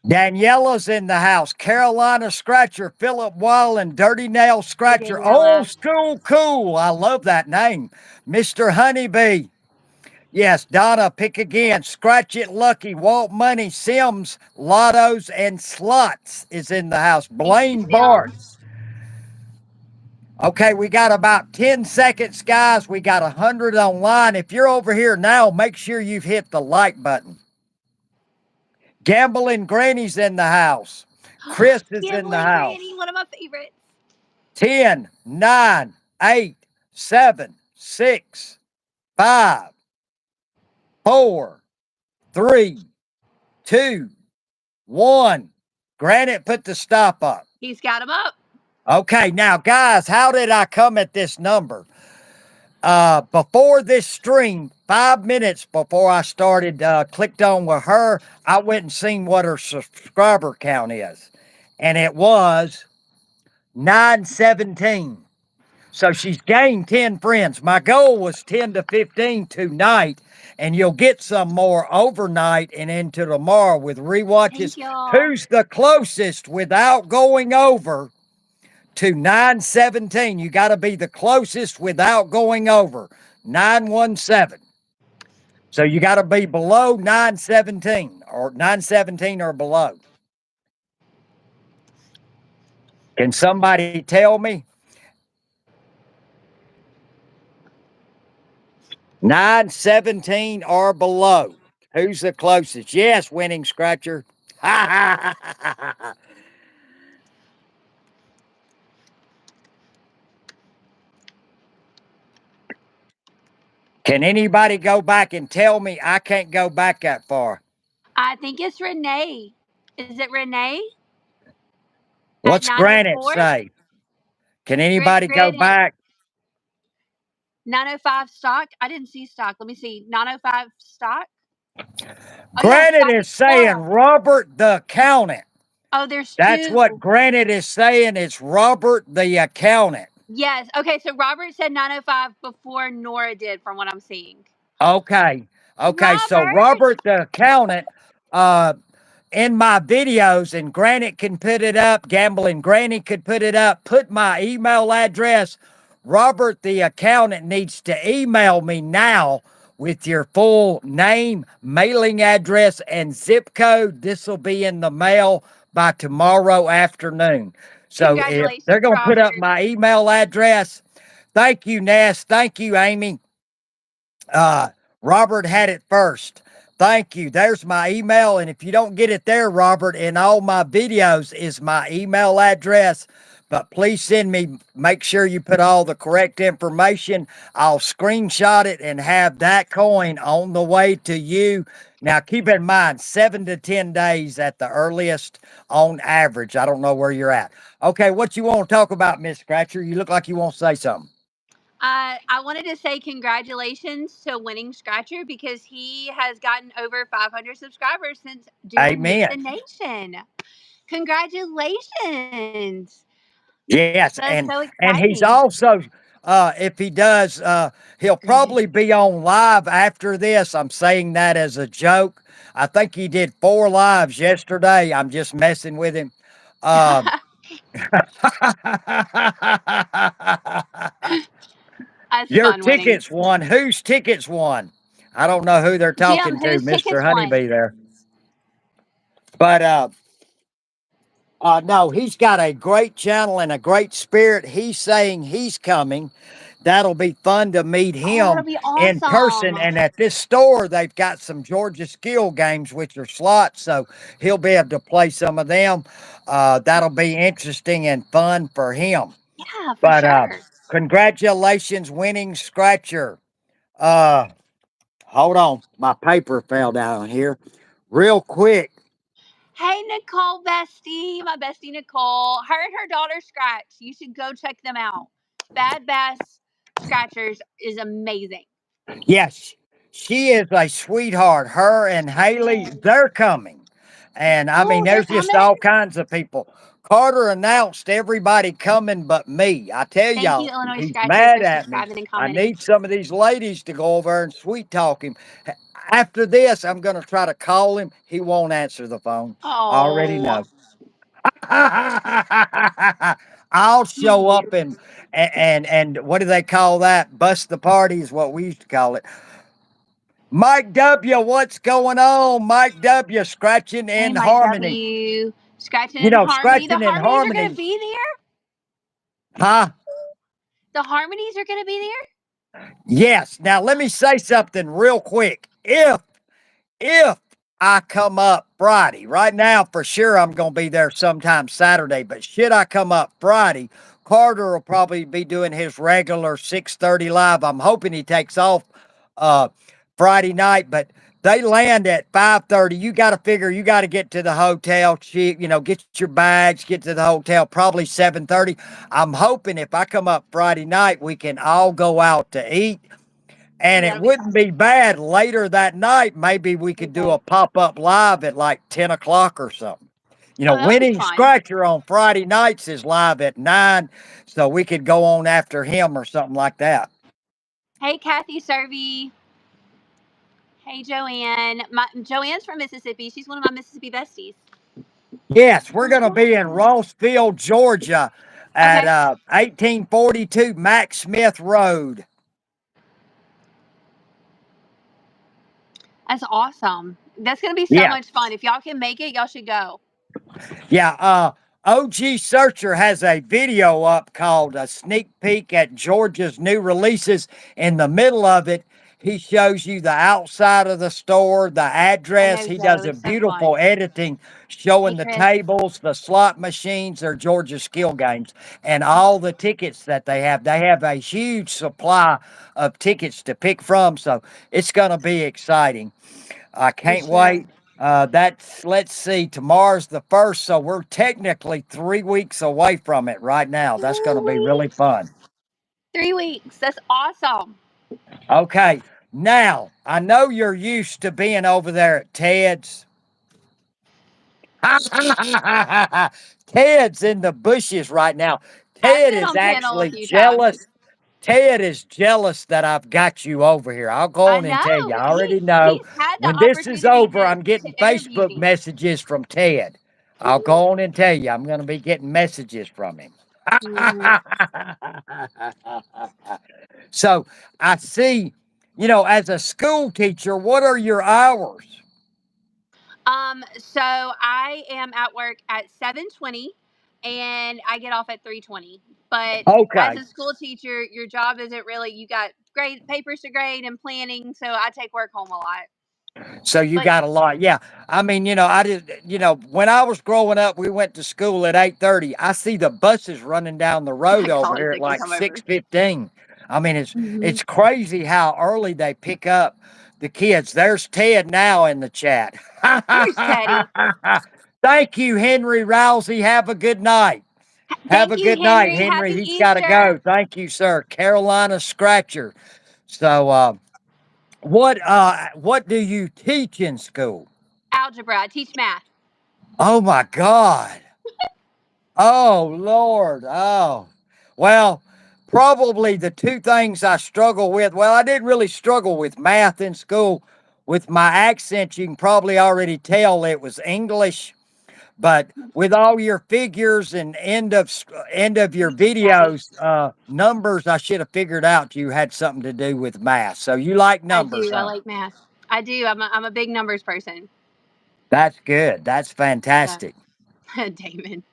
Daniela's in the house. Carolina Scratcher, Philip Wallen, Dirty Nail Hey, Scratcher. Daniela. Old school cool. I love that name. Mr. Honeybee. Yes, Donna, pick again. Scratch It Lucky, Walt Money, Sims, Lottos, and Slots is in the house. Thank you, Blaine Sim. Barnes. Okay, we got about 10 seconds, guys. We got 100 online. If you're over here now, make sure you've hit the like button. Gambling Granny's in the house. Chris is in the Gambling house. Granny, one of my favorites. 10, 9, 8, 7, 6, 5, 4, 3, 2, 1. Granite, put the stop up. He's got him up. Okay, now, guys, how did I come at this number? Before this stream, 5 minutes before I started, clicked on with her, I went and seen what her subscriber count is. And it was 917. So she's gained 10 friends. My goal was 10 to 15 tonight, and you'll get some more overnight and into tomorrow with Thank rewatches. y'all. Who's the closest without going over to 917? You got to be the closest without going over 917. So you got to be below 917 or 917 or below. Can somebody tell me? 917 or below. Who's the closest? Yes, winning scratcher. Ha ha ha ha. Can anybody go back and tell me? I can't go back that far. I think it's Renee. Is it Renee at What's Granite 904? say? Can anybody go Granite back? 905 stock. I didn't see stock. Let me see. 905 stock. Oh yeah, Granite stock is is saying plural. Robert the accountant. Oh, there's That's what two. Granite is saying. It's Robert the accountant. Yes. Okay, so Robert said 905 before Nora did, from what I'm seeing. Okay. Okay. So Robert. Robert the accountant, uh, in my videos, and Granite can put it up, Gambling Granny could put it up, put my email address. Robert the accountant needs to email me now with your full name, mailing address, and zip code. This will be in the mail by tomorrow afternoon. So if they're Congratulations, going to put up Robert. my email address, thank you, Ness. Thank you, Amy. Uh, Robert had it first. Thank you. There's my email. And if you don't get it there, Robert, in all my videos is my email address. But please send me, make sure you put all the correct information. I'll screenshot it and have that coin on the way to you. Now, keep in mind, 7 to 10 days at the earliest on average. I don't know where you're at. Okay, what you want to talk about, Miss Scratcher? You look like you want to say something. I wanted to say congratulations to Winning Scratcher because he has gotten over 500 subscribers since doing Meet the Amen. Nation. Congratulations. Yes, That's so and he's exciting. also if he does, he'll probably be on live after this. I'm saying that as a joke. I think he did 4 lives yesterday. I'm just messing with him. Um, That's your fun, Winning. tickets won. Whose tickets won? I don't know who they're Jim, talking to, whose Mr. tickets won? Honeybee there. But no, he's got a great channel and a great spirit. He's saying he's coming. That'll be fun to meet Oh, that'll him be in person. awesome. And at this store, they've got some Georgia skill games, which are slots. So he'll be able to play some of them. That'll be interesting and fun for him. Yeah, for But sure. congratulations, Winning Scratcher. Uh, hold on. My paper fell down here. Real quick. Hey, Nicole, bestie, my bestie Nicole. Her and her daughter Scratch. You should go check them out. Bad Bass Scratchers is amazing. Yes, she is a sweetheart. Her and Haley, they're coming. And I mean, Oh, they're there's just coming? all kinds of people. Carter announced everybody coming but me. I tell Thank you, y'all, Illinois he's Scratcher, mad for at me. subscribing and I commenting. need some of these ladies to go over and sweet talk him. After this, I'm going to try to call him. He won't answer the phone. I already Oh, know. I'll show up and what do they call that? Bust the party is what we used to call it. Mike W, what's going on? Mike W, scratching hey, in Mike harmony. W. Scratching You in know, Harmony. The scratching in Harmonies are going to harmony, be there? huh? The Harmonies are going to be there? Yes. Now let me say something real quick. If I come up Friday, right now for sure I'm going to be there sometime Saturday, but should I come up Friday, Carter will probably be doing his regular 6:30 live. I'm hoping he takes off uh Friday night, but they land at 5:30. You got to figure you got to get to the hotel, get your bags, get to the hotel probably 7:30. I'm hoping if I come up Friday night, we can all go out to eat Oh, and it that'll be wouldn't be bad later that night. Maybe we could do okay. a pop up live at like 10 o'clock or something. Oh, that'll be Winning fun. Scratcher on Friday nights is live at 9. So we could go on after him or something like that. Hey, Kathy Servey. Hey, Joanne. Joanne's from Mississippi. She's one of my Mississippi besties. Yes, we're going to be in Rossville, Georgia at Okay. 1842 Mac Smith Road. That's awesome. That's going to be so Yeah. much fun. If y'all can make it, y'all should go. Yeah, OG Searcher has a video up called A Sneak Peek at Georgia's New Releases. In the middle of it, He shows you the outside of the store, the I address. know, He Joe. does a It's so beautiful fun. editing Hey, showing the Chris. tables, the slot machines, their Georgia skill games, and all the tickets that they have. They have a huge supply of tickets to pick from, so it's going to be exciting. I For can't sure. wait. That's let's see. Tomorrow's the first, so we're technically 3 weeks away from it right now. That's going to be really 3 weeks. fun. 3 weeks. That's awesome. Okay, now I know you're used to being over there at Ted's. Ted's in the bushes right now. I've Ted been is on panel a actually few times. jealous. Ted is jealous that I've got you over here. I'll go I on and tell you. know I already know. he's had the When this is opportunity over, to I'm getting interview Facebook me. messages from Ted. I'll go on and tell you. I'm going to be getting messages from him. Mhm. So I see, as a school teacher, what are your hours? So I am at work at 7:20, and I get off at 3:20. But as Okay. a school teacher, your job isn't really, you got grade papers to grade and planning, so I take work home a lot. So you But got a lot. Yeah. I mean, I did, when I was growing up, we went to school at 8:30. I see the buses running down the road my over college here at they can like come over. 6:15. I mean, it's Hmm. it's crazy how early they pick up the kids. There's Ted now in the chat. Here's Teddy. Thank you, Henry Rousey. Have a good night. Have Thank a you, good night, Henry. Henry. Happy He's got to Easter. go. Thank you, sir. Carolina Scratcher. So, what do you teach in school? Algebra. I teach math. Oh my God. Oh Lord. Oh. Well, probably the two things I struggle with. Well, I didn't really struggle with math in school. With my accent, you can probably already tell it was English. But with all your figures and end of your Thank you, Teddy. videos, numbers, I should have figured out you had something to do with math. So you like I numbers, do. I huh? like math. I do. I'm a big numbers person. That's good. That's Yeah. fantastic. Damon.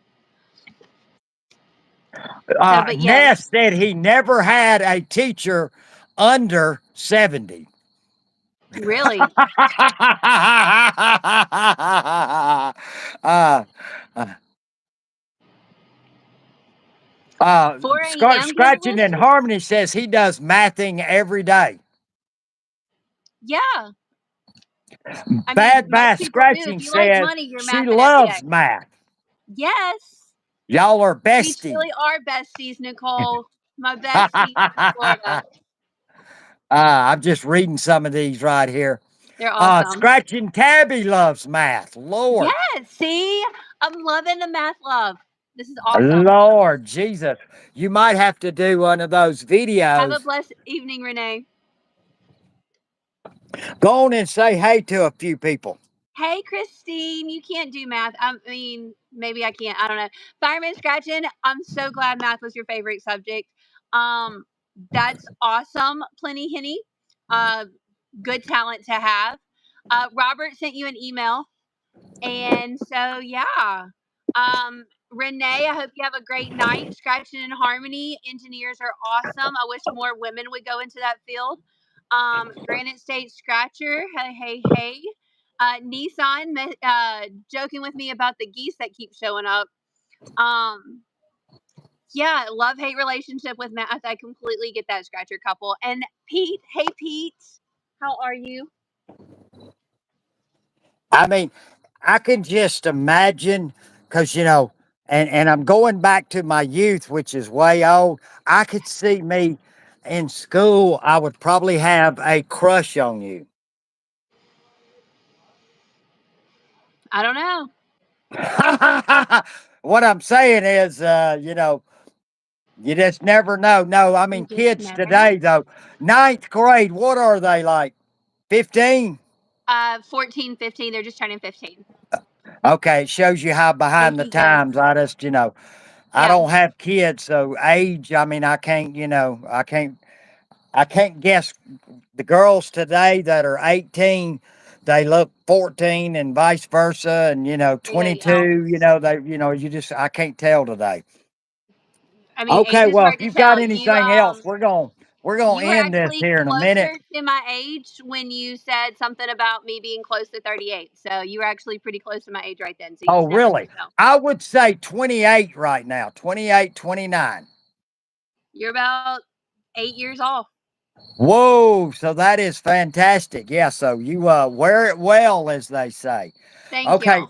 So, but Ness yes, said he never had a teacher under 70. really. uh, four a.m. Hit a Scratching in list. Harmony says he does mathing every day. Yeah. I mean, Bad most Bass people do. If Scratching you like says money, you're she mathing every day. loves math. Yes. Y'all are We besties. truly are besties, Nicole. My besties from Florida. I'm just reading some of these right here. They're awesome. Scratching Tabby loves math. Lord. Yes. See, I'm loving the math love. This is awesome. Lord Jesus. You might have to do one of those Have a videos. blessed evening, Renee. Go on and say hey to a few people. Hey, Christine, you can't do math. I mean, maybe I can't. I don't know. Fireman Scratching, I'm so glad math was your favorite subject. Um, that's awesome, Plenty Henny. Uh, good talent to have. Robert sent you an email. And so, yeah. Renee, I hope you have a great night. Scratching in Harmony, engineers are awesome. I wish more women would go into that field. Granite State Scratcher, hey, hey, hey. Nissan, joking with me about the geese that keep showing up. Um, yeah, love hate relationship with math. I completely get that, Scratcher couple. And Pete, hey, Pete, how are you? I mean, I can just imagine because, and I'm going back to my youth, which is way old. I could see me in school. I would probably have a crush on you. I don't know. What I'm saying is, you just never know. No, I You mean, just kids never know. today, though, ninth grade, what are they like? 15? 14, 15. They're just turning 15. Okay, it shows you how behind Thank the you, Ghost. times I just, I Yeah. don't have kids, so age, I mean, I can't, I can't guess the girls today that are 18, they look 14 and vice versa, and Yeah, yeah. 22, you just I can't tell today. I mean, age Okay, is well, if hard to you've got tell. You anything else, we're going. we're gonna You were end this actually here in a minute. closer to my age when you said something about me being close to 38. So you were actually pretty close to my age right then. So you Oh, stand by really? yourself. I would say 28 right now, 28, 29. You're about 8 years off. Whoa, so that is fantastic. Yeah, so you wear it well, as they say. Thank Okay, you.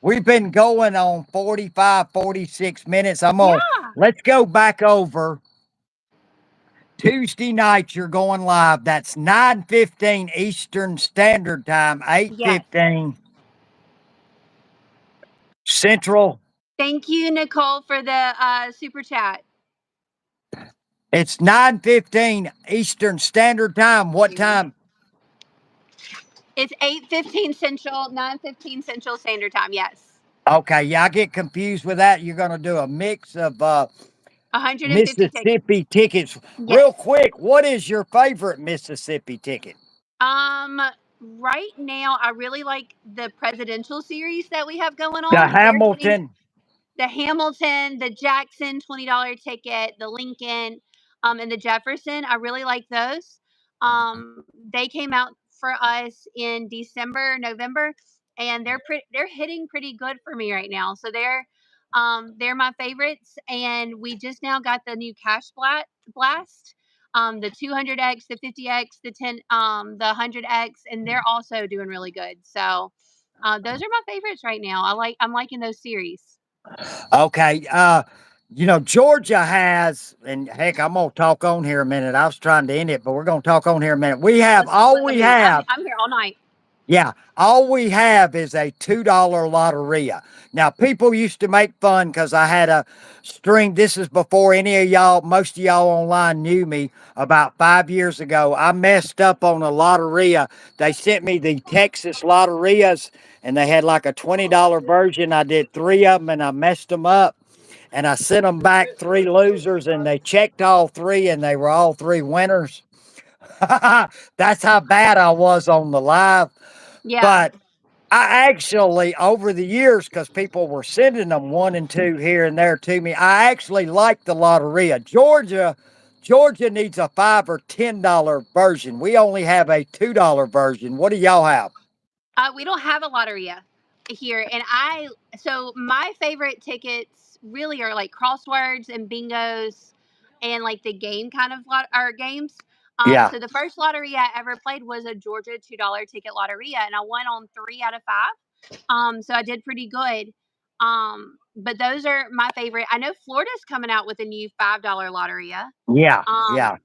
we've been going on 45, 46 minutes. Yeah. Let's go back over Tuesday night. You're going live. That's 9:15 Eastern Standard Time, Yes. 8:15 Central. Thank you, Nicole, for the super chat. It's 9:15 Eastern Standard Time. What time? It's 8:15 Central, 9:15 Central Standard Time. Yes. Okay, yeah, I get confused with that. You're going to do a mix of 150 tickets. Mississippi tickets. Real Yes. quick, what is your favorite Mississippi ticket? Um, right now, I really like the presidential series that we have going The on. They're getting Hamilton. the Hamilton, the Jackson $20 ticket, the Lincoln, and the Jefferson. I really like those. They came out for us in December, November, and they're hitting pretty good for me right now. So they're my favorites, and we just now got the new Blast. The 200X, the 50X, the 10, the 100X, and they're also doing really good. So, those are my favorites right now. I'm liking those series. Okay. Georgia has, and heck, I'm gonna talk on here a minute. I was trying to end it, but we're gonna talk on here a minute. We have Let's split all the we meat. have. I'm here all night. Yeah, all we have is a $2 lotteria. Now, people used to make fun because I had a string. This is before any of y'all, most of y'all online knew me. About 5 years ago, I messed up on a lotteria. They sent me the Texas lotterias, and they had like a $20 version. I did three of them, and I messed them up. And I sent them back three losers, and they checked all three, and they were all three winners. That's how bad I was on the live. Yeah. But I actually, over the years, because people were sending them one and two here and there to me, I actually like the Lotteria. Georgia needs a $5 or $10 version. We only have a $2 version. What do y'all have? We don't have a lotteria here, and so my favorite tickets really are like crosswords and bingos, and like the game kind of or games. Yeah, So the first lottery I ever played was a Georgia $2 ticket lotteria, and I won on 3 out of 5. So I did pretty good. But those are my favorite. I know Florida's coming out with a new $5 lotteria. yeah, Um, yeah,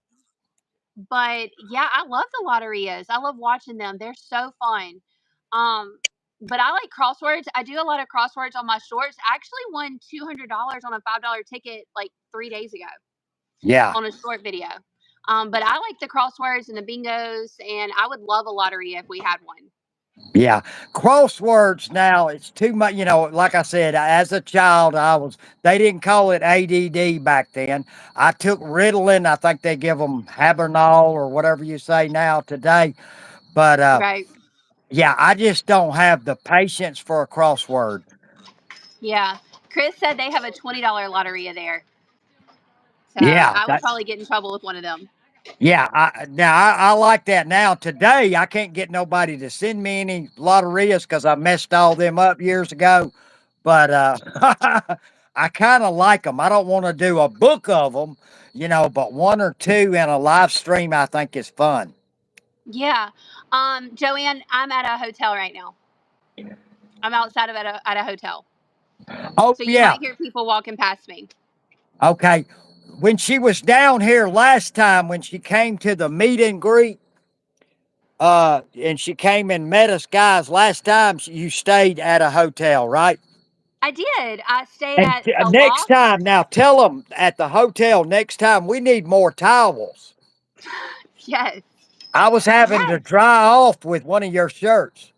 but yeah, I love the lotterias. I love watching them. They're so fun. Um, but I like crosswords. I do a lot of crosswords on my shorts. I actually won $200 on a $5 ticket like 3 days ago yeah. on a short video. But I like the crosswords and the bingos, and I would love a lottery if we had one. Yeah, crosswords now, it's too much. Like I said, as a child, they didn't call it ADD back then. I took Ritalin. I think they give them Habernal or whatever you say now today. But Right. yeah, I just don't have the patience for a crossword. Yeah. Chris said they have a $20 lottery there. So Yeah, I would probably get in trouble with one of them. yeah. I like that now. Today, I can't get nobody to send me any lotterias because I messed all them up years ago. But I kind of like them. I don't want to do a book of them, but one or two in a live stream I think is fun. Yeah. Joanne, I'm at a hotel right now. I'm outside of at a hotel. Oh So you yeah. might hear people walking past me. Okay. When she was down here last time, when she came to the meet and greet, and she came and met us guys last time, you stayed at a hotel, right? I did. I stayed And at the next Loft. time, now tell them at the hotel next time we need more towels. Yes. I was having to Yes. dry off with one of your shirts.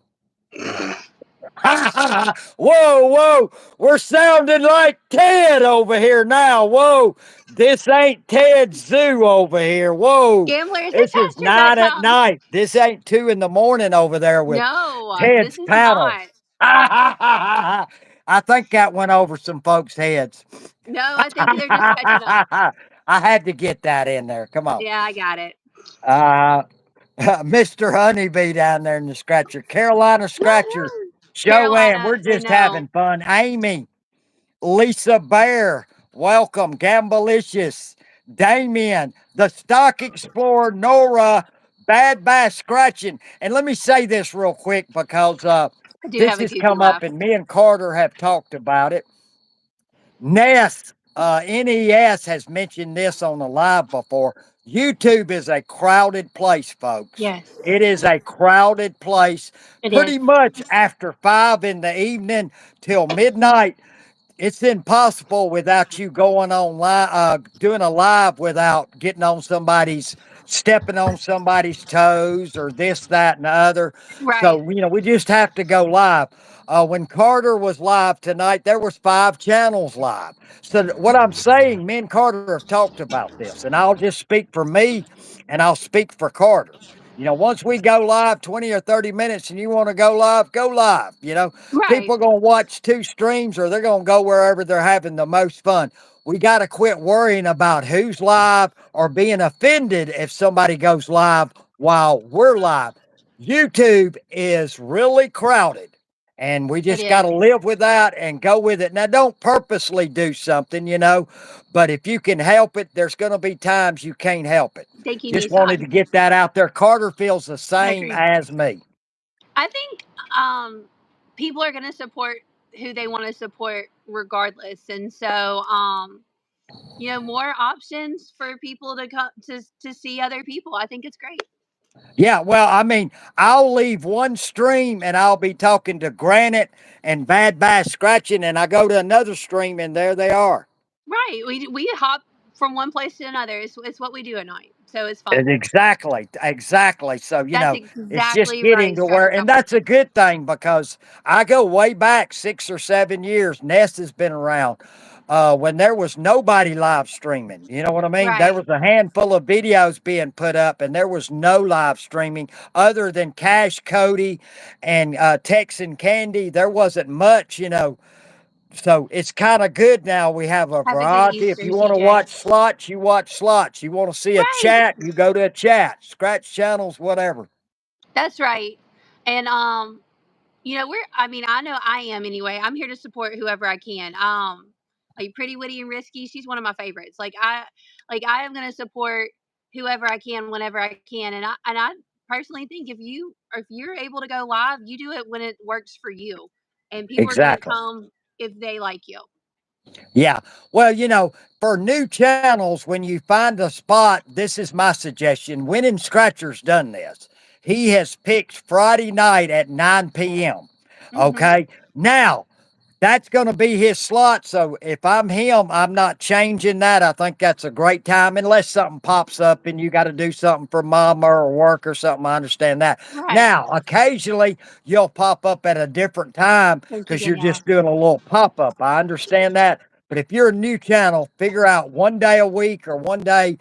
Whoa, whoa, we're sounding like Ted over here now. Whoa, this ain't Ted's zoo over here. Whoa, Gamblers, this it's is past your 9 at bedtime. night. This ain't 2 in the morning over there with No, this Ted's is panel. not. I think that went over some folks' heads. No, I think they're just catching up. I had to get that in there. Come on. Yeah, I got it. Uh, Mr. Honeybee down there in the scratcher. Carolina Scratcher. Woohoo! Joanne, Carolina, we're they just know. having fun. Amy, Lisa Bear, welcome. Gambalicious, Damien, the Stock Explorer, Nora, Bad Bass Scratching. And let me say this real quick because I do this have a has goofy come up laugh. and me and Carter have talked about it. NES has mentioned this on the live before. YouTube is a crowded place, folks. Yes, It is a crowded place it is. pretty much after 5 in the evening till midnight. It's impossible without you going on live, doing a live without getting on somebody's, stepping on somebody's toes or this, that, and the other. Right, So we just have to go live. When Carter was live tonight, there was 5 channels live. So what I'm saying, me and Carter have talked about this, and I'll just speak for me, and I'll speak for Carter. Once we go live 20 or 30 minutes and you want to go live, go live. right. People are going to watch 2 streams or they're going to go wherever they're having the most fun. We got to quit worrying about who's live or being offended if somebody goes live while we're live. YouTube is really crowded and we It just got is. to live with that and go with it. Now, don't purposely do something, but if you can help it, there's going to be times you can't help it. Thank you, Just wanted to Nissan. get that out there. Carter feels the I same agree. as me. I think um, people are going to support who they want to support regardless, and so more options for people to come to see other people. I think it's great. Yeah, well, I mean, I'll leave one stream and I'll be talking to Granite and Bad Bass Scratching, and I go to another stream and there they are. Right. We hop from one place to another. It's what we do at night, so it's fun. And exactly, exactly. So, That's it's just exactly getting right, to where, Scratcher and Cowboy. that's a good thing because I go way back 6 or 7 years. Nest has been around when there was nobody live streaming. You know what I mean? There Right. was a handful of videos being put up, and there was no live streaming other than Cash Cody and Texan Candy. There wasn't much. So it's kind of good now. We have a Have a good variety. If Easter, you want to CJ. watch slots, you watch slots. You want to see a Right. chat, you go to a chat, scratch channels, whatever. That's right. And we're I mean, I know I am anyway. I'm here to support whoever I can. Like Pretty Witty and Risky, she's one of my favorites. Like I am gonna support whoever I can whenever I can. And I personally think if you're able to go live, you do it when it works for you. And people are gonna Exactly. come if they like you. Yeah. Well, for new channels, when you find a spot, this is my suggestion. Winning Scratcher's done this. He has picked Friday night at 9 p.m. Hmm. Okay. Now, that's going to be his slot. So if I'm him, I'm not changing that. I think that's a great time, unless something pops up and you got to do something for mama or work or something. I understand that. Right. Now, occasionally you'll pop up at a different time Thank you, because you're Danielle. just doing a little pop up. I understand that. But if you're a new channel, figure out one day a week or one day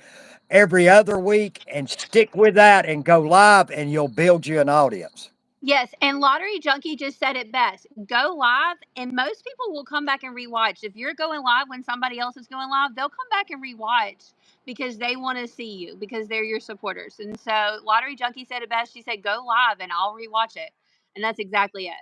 every other week and stick with that and go live, and you'll build you an audience. Yes, and Lottery Junkie just said it best. Go live, and most people will come back and rewatch. If you're going live when somebody else is going live, they'll come back and rewatch because they want to see you because they're your supporters. And so Lottery Junkie said it best. She said, "Go live, and I'll rewatch it." And that's exactly it.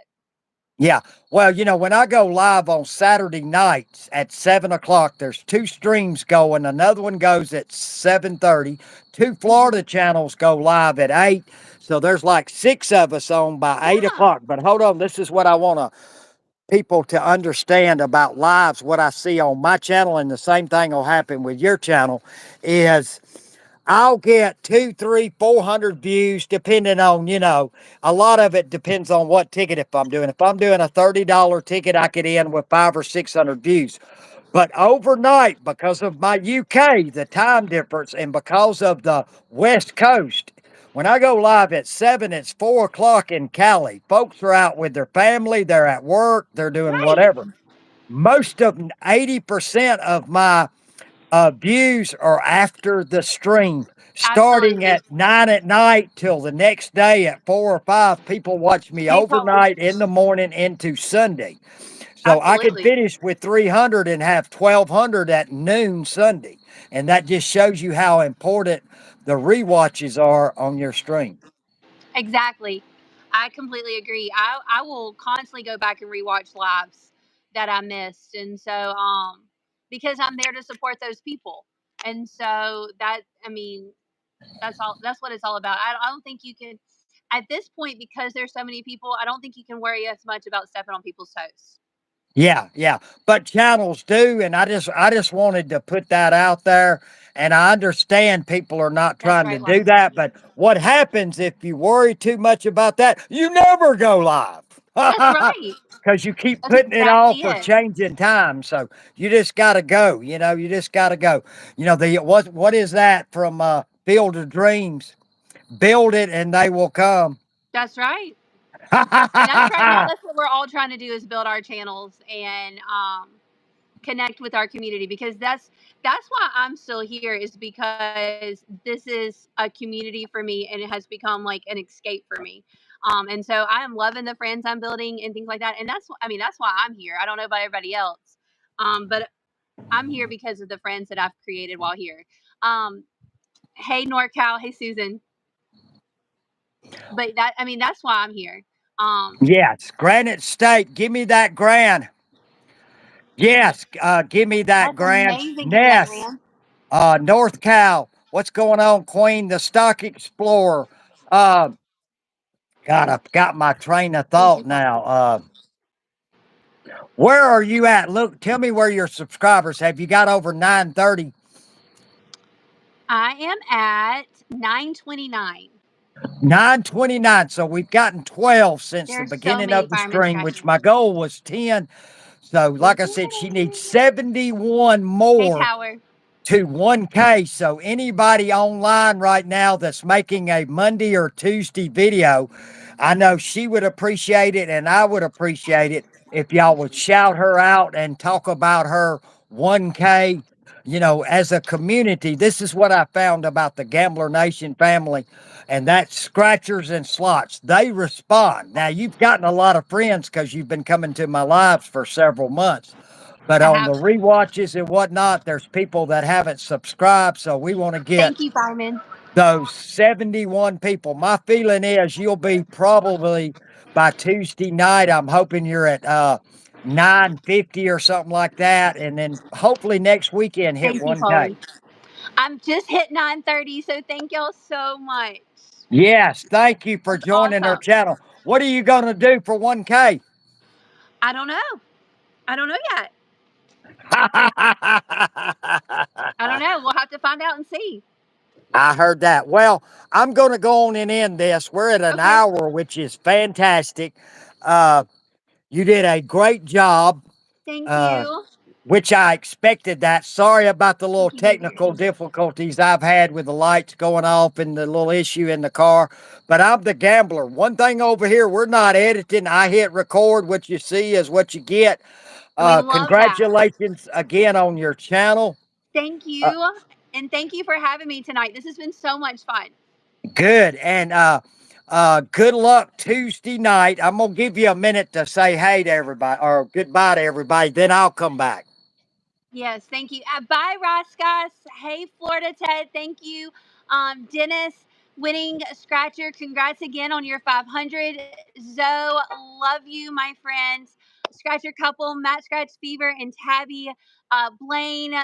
Yeah. Well, when I go live on Saturday nights at 7 o'clock, there's 2 streams going. Another one goes at 7:30. Two Hmm. Florida channels go live at 8. So there's like 6 of us on by 8 o'clock. But hold on, this is what I want people to understand about lives. What I see on my channel, and the same thing will happen with your channel, is I'll get 2, 3, 400 views, depending on, a lot of it depends on what ticket if I'm doing. If I'm doing a $30 ticket, I could end with 500 or 600 views. But overnight, because of my UK, the time difference, and because of the West Coast, when I go live at 7, it's 4 o'clock in Cali. Folks are out with their family, they're at work, they're doing Right. whatever. Most of 80% of my views are after the stream, starting Absolutely. at 9 at night till the next day at 4 or 5. People watch me Hey, Paul. overnight, in the morning, into Sunday. So I could Absolutely. finish with 300 and have 1,200 at noon Sunday. And that just shows you how important the rewatches are on your stream. Exactly. I completely agree. I will constantly go back and rewatch lives that I missed. And so because I'm there to support those people. And so that, I mean, that's what it's all about. I don't think you can at this point, because there's so many people, I don't think you can worry as much about stepping on people's toes. Yeah, yeah. But channels do, and I just wanted to put that out there. And I understand people are not That's trying to right, do Lawson. that, but what happens if you worry too much about that? You never go live. That's right. Because you keep That's putting it off exactly or it. changing time. So you just got to go. You just got to go. The what is that from Field of Dreams? Build it and they will come. That's right. And that's right. That's what we're all trying to do, is build our channels and connect with our community, because that's why I'm still here, is because this is a community for me and it has become like an escape for me. And so I am loving the friends I'm building and things like that. And that's why I'm here. I don't know about everybody else. But I'm here because of the friends that I've created while here. Um, hey NorCal, hey Susan. But that's why I'm here. Um, Yes, Granite State. Give me that grand. Yes, give me that that's grand. amazing. Give me that, Ness, Graham. North Cal. What's going on, Queen? The Stock Explorer. Uh, God, I've got my train of Thank thought you, Father. now. Where are you at? Look, tell me where your subscribers. Have you got over 930? I am at 929. 929. So we've gotten 12 since the There's so beginning many of the firemen stream, which scratching. my goal was 10. So, like I said, she needs 71 Hey, more Power. to 1K. So anybody online right now that's making a Monday or Tuesday video, I know she would appreciate it and I would appreciate it if y'all would shout her out and talk about her 1K. As a community, this is what I found about the Gambler Nation family, and that's scratchers and slots. They respond. Now, you've gotten a lot of friends because you've been coming to my lives for several months. But I on the have. rewatches and whatnot, there's people that haven't subscribed. So we want to get Thank you, fireman. those 71 people. My feeling is you'll be probably by Tuesday night. I'm hoping you're at 950 or something like that. And then hopefully next weekend hit Thank you, 1K. Polly. I'm just hit 930, so thank y'all so much. Yes. Thank you for That's joining our awesome. channel. What are you going to do for 1K? I don't know. I don't know yet. I don't know. We'll have to find out and see. I heard that. Well, I'm going to go on and end this. We're at an Okay. hour, which is fantastic. Uh, you did a great job, Thank uh, you. which I expected that. Sorry about the little Thank you. Thank you. technical difficulties I've had with the lights going off and the little issue in the car. But I'm the gambler. One thing over here, we're not editing. I hit record. What you see is what you get. We love that. Congratulations again on your channel. Thank Uh, you. And thank you for having me tonight. This has been so much fun. Good. And good luck Tuesday night. I'm gonna give you a minute to say hey to everybody or goodbye to everybody. Then I'll come back. Yes, thank you. Bye, Roscos. Hey, Florida Ted. Thank you. Dennis, winning scratcher. Congrats again on your 500. Zoe, love you, my friends. Scratcher couple, Matt Scratch Fever and Tabby. Blaine,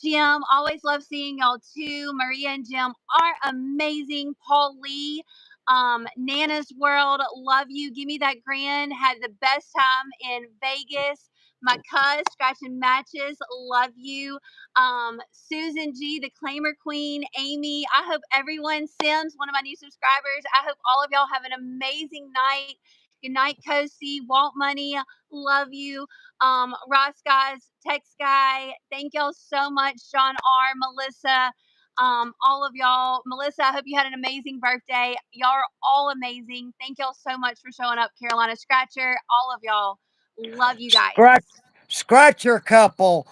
Jim, always love seeing y'all too. Maria and Jim are amazing. Paul Lee, Nana's World, love you. Give me that grand. Had the best time in Vegas. My cuz scratching matches, love you. Susan G, the claimer queen, Amy. I hope everyone, Sims, one of my new subscribers. I hope all of y'all have an amazing night. Good night, Cozy, Walt Money, love you. Ross guys, Text Guy, thank y'all so much. John R, Melissa, all of y'all. Melissa, I hope you had an amazing birthday. Y'all are all amazing. Thank y'all so much for showing up. Carolina Scratcher, all of y'all. Love you guys. Scratch Scratcher couple,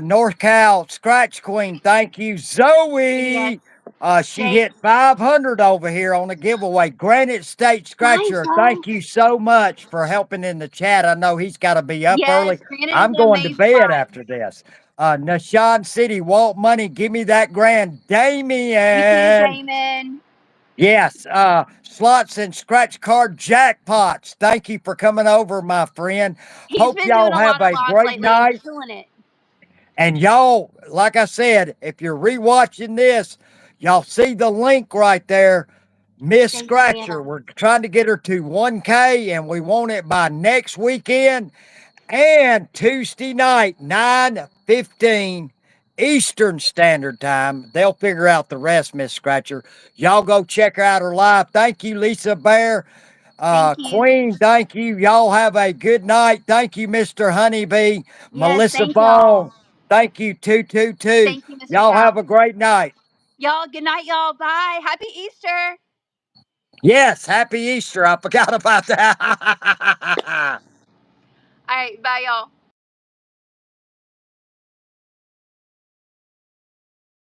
North Cal Scratch Queen. Thank you, Yes. Zoe. She Thank, hit 500 over here on a giveaway. Granite State nice, Scratcher, y'all. thank you so much for helping in the chat. I know he's got to be up early. Yes, Granite is I'm an going to amazing bed ride. after this. Nashawn City, Walt Money, give me that grand. You too, Damien. Damon. Yes, slots and scratch card jackpots. Thank you for coming over, my friend. He's Hope been doing y'all a have lot of a lives great lately and night. killing it. And y'all, like I said, if you're rewatching this, y'all see the link right there. Miss Thank you, Scratcher, Anna. we're trying to get her to 1K and we want it by next weekend. And Tuesday night, 9:15 Eastern Standard Time. They'll figure out the rest, Miss Scratcher. Y'all go check out her live. Thank you, Lisa Bear. Thank you. Queen, thank you. Y'all have a good night. Thank you, Mr. Honeybee. Yes, Melissa thank y'all. Bone, thank you, 222. Thank you, Mr. Y'all have Trout. a great night. Y'all, good night, y'all. Bye. Happy Easter. Yes, happy Easter. I forgot about that. All right, bye, y'all.